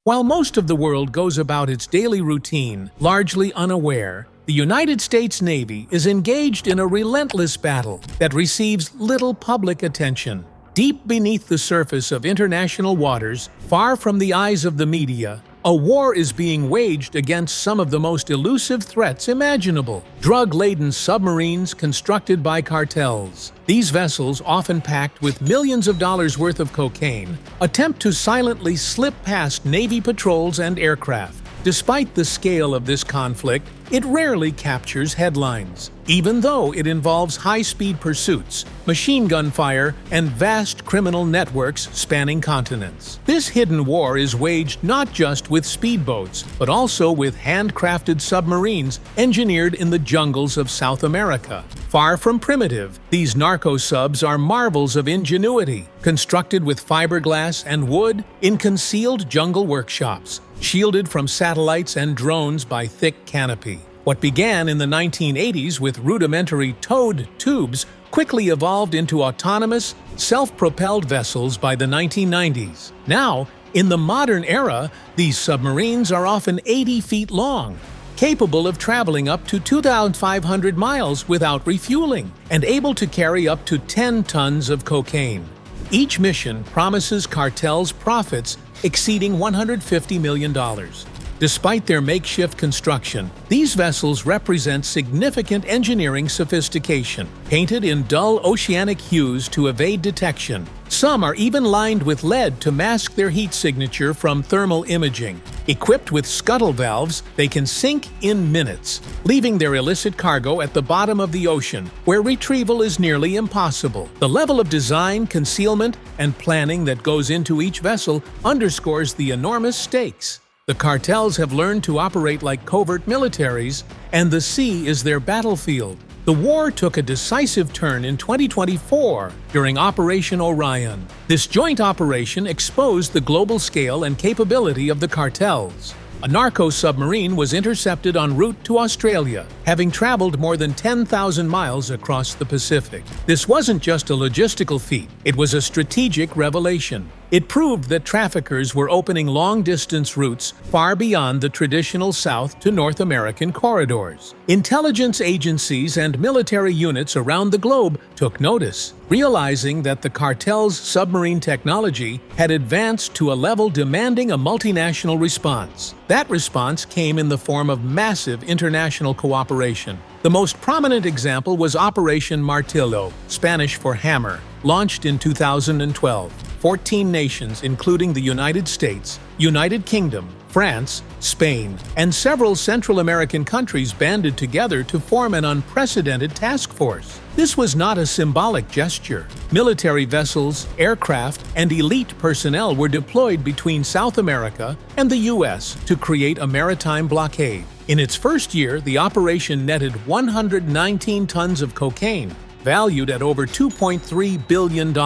While most of the world goes about its daily routine, largely unaware, the United States Navy is engaged in a relentless battle that receives little public attention. Deep beneath the surface of international waters, far from the eyes of the media, a war is being waged against some of the most elusive threats imaginable: drug-laden submarines constructed by cartels. These vessels, often packed with millions of dollars worth of cocaine, attempt to silently slip past Navy patrols and aircraft. Despite the scale of this conflict, it rarely captures headlines, even though it involves high-speed pursuits, machine gun fire, and vast criminal networks spanning continents. This hidden war is waged not just with speedboats, but also with handcrafted submarines engineered in the jungles of South America. Far from primitive, these narco-subs are marvels of ingenuity, constructed with fiberglass and wood in concealed jungle workshops, shielded from satellites and drones by thick canopy. What began in the 1980s with rudimentary towed tubes quickly evolved into autonomous, self-propelled vessels by the 1990s. Now, in the modern era, these submarines are often 80 feet long, capable of traveling up to 2,500 miles without refueling, and able to carry up to 10 tons of cocaine. Each mission promises cartels profits exceeding $150 million. Despite their makeshift construction, these vessels represent significant engineering sophistication, painted in dull oceanic hues to evade detection. Some are even lined with lead to mask their heat signature from thermal imaging. Equipped with scuttle valves, they can sink in minutes, leaving their illicit cargo at the bottom of the ocean, where retrieval is nearly impossible. The level of design, concealment, and planning that goes into each vessel underscores the enormous stakes. The cartels have learned to operate like covert militaries, and the sea is their battlefield. The war took a decisive turn in 2024 during Operation Orion. This joint operation exposed the global scale and capability of the cartels. A narco-submarine was intercepted en route to Australia, having traveled more than 10,000 miles across the Pacific. This wasn't just a logistical feat, it was a strategic revelation. It proved that traffickers were opening long-distance routes far beyond the traditional South to North American corridors. Intelligence agencies and military units around the globe took notice, realizing that the cartel's submarine technology had advanced to a level demanding a multinational response. That response came in the form of massive international cooperation. The most prominent example was Operation Martillo, Spanish for hammer, launched in 2012. 14 nations, including the United States, United Kingdom, France, Spain, and several Central American countries banded together to form an unprecedented task force. This was not a symbolic gesture. Military vessels, aircraft, and elite personnel were deployed between South America and the U.S. to create a maritime blockade. In its first year, the operation netted 119 tons of cocaine, valued at over $2.3 billion,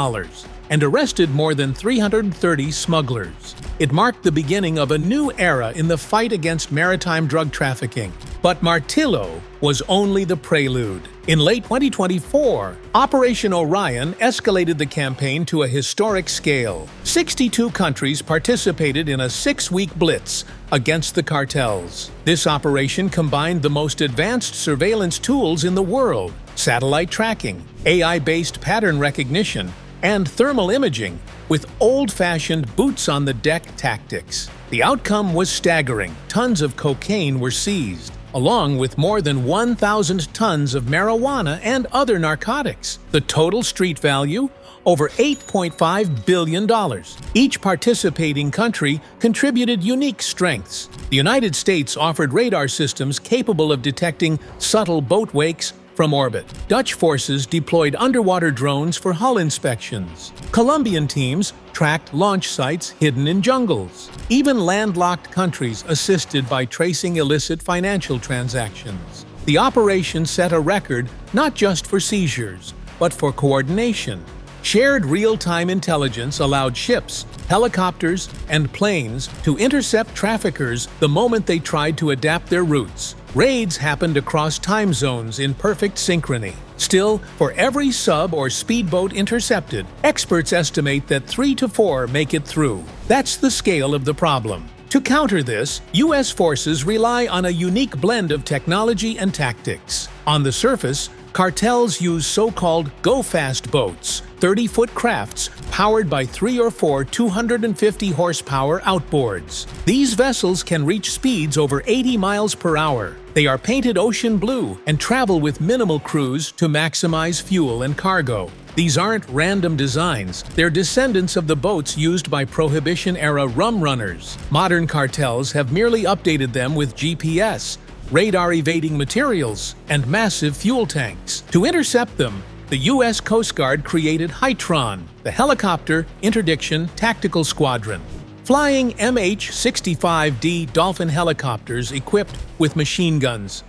and arrested more than 330 smugglers. It marked the beginning of a new era in the fight against maritime drug trafficking. But Martillo was only the prelude. In late 2024, Operation Orion escalated the campaign to a historic scale. 62 countries participated in a 6-week blitz against the cartels. This operation combined the most advanced surveillance tools in the world: satellite tracking, AI-based pattern recognition, and thermal imaging, with old-fashioned boots-on-the-deck tactics. The outcome was staggering. Tons of cocaine were seized, along with more than 1,000 tons of marijuana and other narcotics. The total street value? Over $8.5 billion. Each participating country contributed unique strengths. The United States offered radar systems capable of detecting subtle boat wakes from orbit. Dutch forces deployed underwater drones for hull inspections. Colombian teams tracked launch sites hidden in jungles. Even landlocked countries assisted by tracing illicit financial transactions. The operation set a record not just for seizures, but for coordination. Shared real-time intelligence allowed ships, helicopters, and planes to intercept traffickers the moment they tried to adapt their routes. Raids happened across time zones in perfect synchrony. Still, for every sub or speedboat intercepted, experts estimate that 3 to 4 make it through. That's the scale of the problem. To counter this, U.S. forces rely on a unique blend of technology and tactics. On the surface, cartels use so-called go-fast boats, 30-foot crafts powered by 3 or 4 250-horsepower outboards. These vessels can reach speeds over 80 miles per hour. They are painted ocean blue and travel with minimal crews to maximize fuel and cargo. These aren't random designs, they're descendants of the boats used by Prohibition-era rum runners. Modern cartels have merely updated them with GPS, radar-evading materials, and massive fuel tanks. To intercept them, the U.S. Coast Guard created HITRON, the Helicopter Interdiction Tactical Squadron. Flying MH-65D Dolphin helicopters equipped with machine guns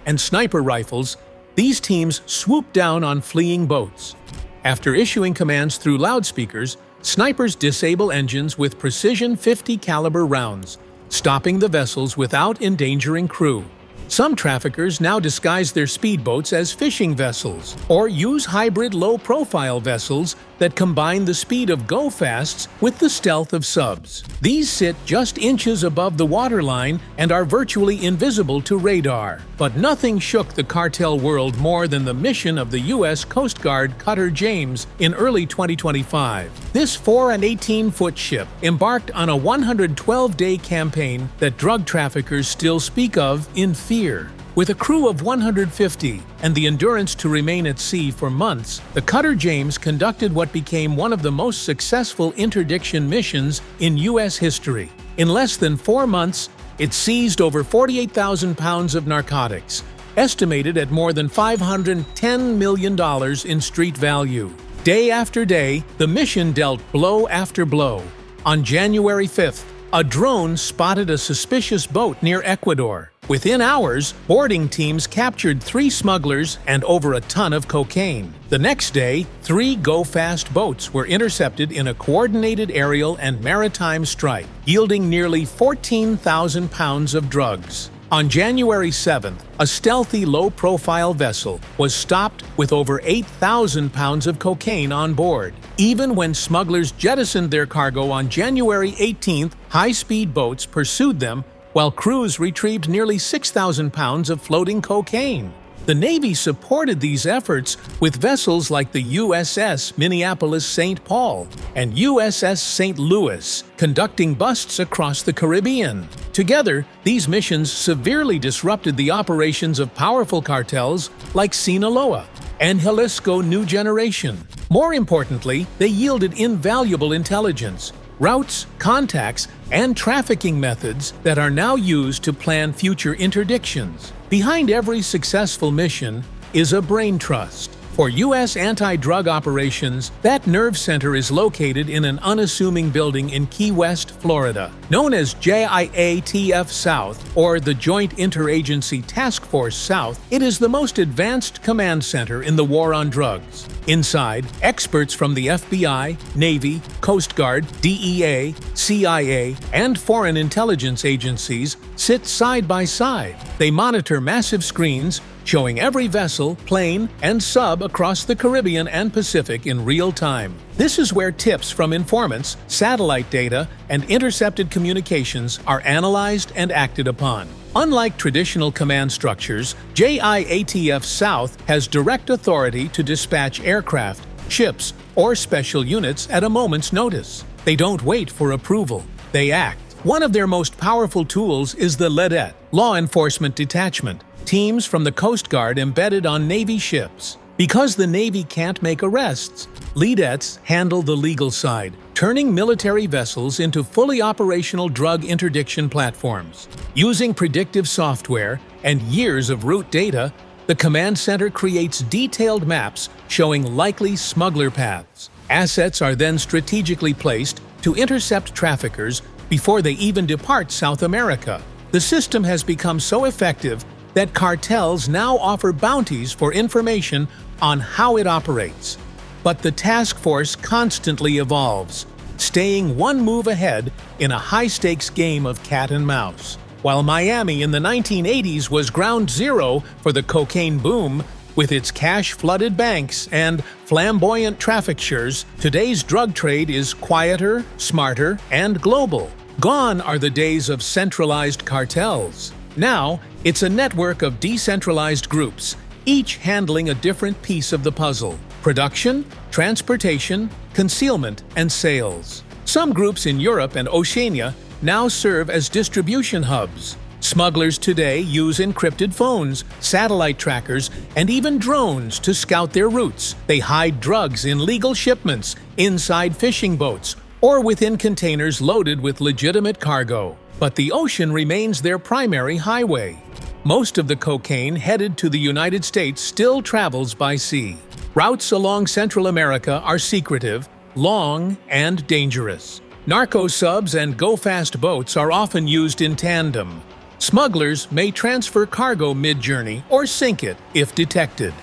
and sniper rifles, these teams swoop down on fleeing boats. After issuing commands through loudspeakers, snipers disable engines with precision .50 caliber rounds, stopping the vessels without endangering crew. Some traffickers now disguise their speedboats as fishing vessels or use hybrid low-profile vessels that combine the speed of go-fasts with the stealth of subs. These sit just inches above the waterline and are virtually invisible to radar. But nothing shook the cartel world more than the mission of the U.S. Coast Guard Cutter James in early 2025. This 4 and 18-foot ship embarked on a 112-day campaign that drug traffickers still speak of in fear. With a crew of 150 and the endurance to remain at sea for months, the Cutter James conducted what became one of the most successful interdiction missions in U.S. history. In less than 4 months, it seized over 48,000 pounds of narcotics, estimated at more than $510 million in street value. Day after day, the mission dealt blow after blow. On January 5th, a drone spotted a suspicious boat near Ecuador. Within hours, boarding teams captured 3 smugglers and over a ton of cocaine. The next day, 3 go-fast boats were intercepted in a coordinated aerial and maritime strike, yielding nearly 14,000 pounds of drugs. On January 7th, a stealthy low-profile vessel was stopped with over 8,000 pounds of cocaine on board. Even when smugglers jettisoned their cargo on January 18th, high-speed boats pursued them while crews retrieved nearly 6,000 pounds of floating cocaine. The Navy supported these efforts with vessels like the USS Minneapolis-St. Paul and USS St. Louis, conducting busts across the Caribbean. Together, these missions severely disrupted the operations of powerful cartels like Sinaloa and Jalisco New Generation. More importantly, they yielded invaluable intelligence, routes, contacts, and trafficking methods that are now used to plan future interdictions. Behind every successful mission is a brain trust. For U.S. anti-drug operations, that nerve center is located in an unassuming building in Key West, Florida. Known as JIATF South, or the Joint Interagency Task Force South, it is the most advanced command center in the war on drugs. Inside, experts from the FBI, Navy, Coast Guard, DEA, CIA, and foreign intelligence agencies sit side by side. They monitor massive screens showing every vessel, plane, and sub across the Caribbean and Pacific in real time. This is where tips from informants, satellite data, and intercepted communications are analyzed and acted upon. Unlike traditional command structures, JIATF South has direct authority to dispatch aircraft, ships, or special units at a moment's notice. They don't wait for approval, they act. One of their most powerful tools is the LEDET, Law Enforcement Detachment, teams from the Coast Guard embedded on Navy ships. Because the Navy can't make arrests, LEDETs handle the legal side, turning military vessels into fully operational drug interdiction platforms. Using predictive software and years of route data, the command center creates detailed maps showing likely smuggler paths. Assets are then strategically placed to intercept traffickers before they even depart South America. The system has become so effective that cartels now offer bounties for information on how it operates. But the task force constantly evolves, staying one move ahead in a high-stakes game of cat and mouse. While Miami in the 1980s was ground zero for the cocaine boom, with its cash-flooded banks and flamboyant traffickers, today's drug trade is quieter, smarter, and global. Gone are the days of centralized cartels. Now, it's a network of decentralized groups, each handling a different piece of the puzzle: production, transportation, concealment, and sales. Some groups in Europe and Oceania now serve as distribution hubs. Smugglers today use encrypted phones, satellite trackers, and even drones to scout their routes. They hide drugs in legal shipments, inside fishing boats, or within containers loaded with legitimate cargo. But the ocean remains their primary highway. Most of the cocaine headed to the United States still travels by sea. Routes along Central America are secretive, long, and dangerous. Narco-subs and go-fast boats are often used in tandem. Smugglers may transfer cargo mid-journey or sink it if detected.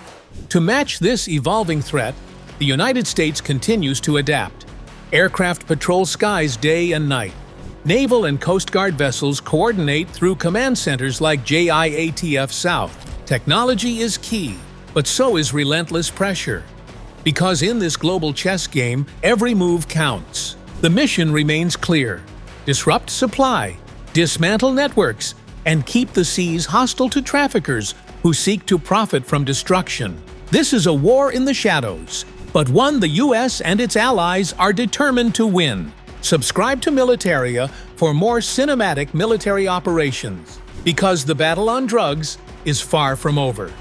To match this evolving threat, the United States continues to adapt. Aircraft patrol skies day and night. Naval and Coast Guard vessels coordinate through command centers like JIATF South. Technology is key, but so is relentless pressure. Because in this global chess game, every move counts. The mission remains clear: disrupt supply, dismantle networks, and keep the seas hostile to traffickers who seek to profit from destruction. This is a war in the shadows, but one the U.S. and its allies are determined to win. Subscribe to Militaria for more cinematic military operations, because the battle on drugs is far from over.